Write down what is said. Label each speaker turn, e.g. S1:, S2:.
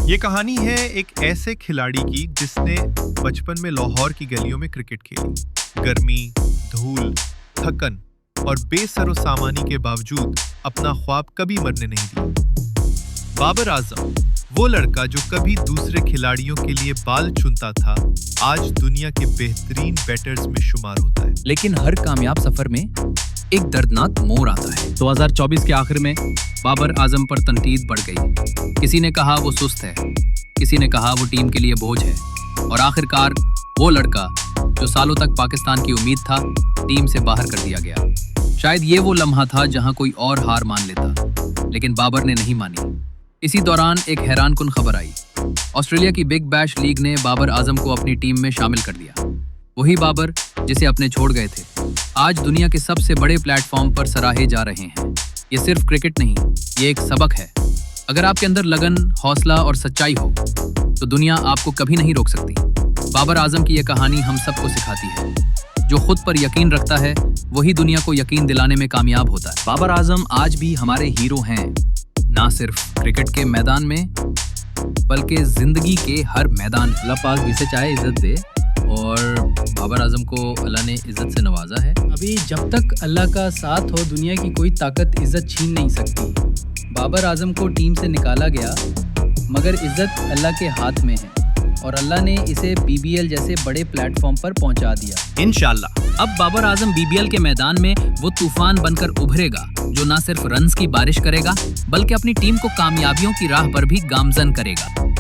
S1: ये कहानी है एक ऐसे खिलाड़ी की जिसने बचपन में लाहौर की गलियों में क्रिकेट खेली। गर्मी, धूल, थकन और बेसरो-सामानी के बावजूद अपना ख्वाब कभी मरने नहीं दिया। बाबर आजम, वो लड़का जो कभी दूसरे खिलाड़ियों के लिए बाल चुनता था, आज दुनिया के बेहतरीन बैटर्स में शुमार होता है।
S2: लेकिन हर कामयाब सफर में एक दर्दनाक मोड़ आता है। 2024 के आखिर में बाबर आजम पर तनकीद बढ़ गई। किसी ने कहा वो सुस्त है, किसी ने कहा वो टीम के लिए बोझ है, और आखिरकार वो लड़का जो सालों तक पाकिस्तान की उम्मीद था, टीम से बाहर कर दिया गया। शायद ये वो लम्हा था जहां कोई और हार मान लेता, लेकिन बाबर ने नहीं मानी। इसी दौरान एक हैरानकुन खबर आई। ऑस्ट्रेलिया की बिग बैश लीग ने बाबर आजम को अपनी टीम में शामिल कर लिया। वही बाबर जिसे अपने छोड़ गए थे, आज दुनिया के सबसे बड़े प्लेटफॉर्म पर सराहे जा रहे हैं। ये सिर्फ क्रिकेट नहीं, ये एक सबक है। अगर आपके अंदर लगन, हौसला और सच्चाई हो तो दुनिया आपको कभी नहीं रोक सकती। बाबर आजम की यह कहानी हम सबको सिखाती है, जो खुद पर यकीन रखता है वही दुनिया को यकीन दिलाने में कामयाब होता है। बाबर आजम आज भी हमारे हीरो हैं, ना सिर्फ क्रिकेट के मैदान में बल्कि जिंदगी के हर मैदान। अल्लाह पाक जिसे चाहे इज्जत दे, और बाबर आजम को अल्लाह ने इज्जत से नवाजा है।
S3: अभी जब तक अल्लाह का साथ हो, दुनिया की कोई ताकत इज्जत छीन नहीं सकती। बाबर आजम को टीम से निकाला गया, मगर इज्जत अल्लाह के हाथ में है, और अल्लाह ने इसे बीबीएल जैसे बड़े प्लेटफॉर्म पर पहुंचा दिया।
S2: इंशाल्लाह अब बाबर आजम बीबीएल के मैदान में वो तूफान बनकर उभरेगा, जो ना सिर्फ रन्स की बारिश करेगा बल्कि अपनी टीम को कामयाबियों की राह पर भी गामजन करेगा।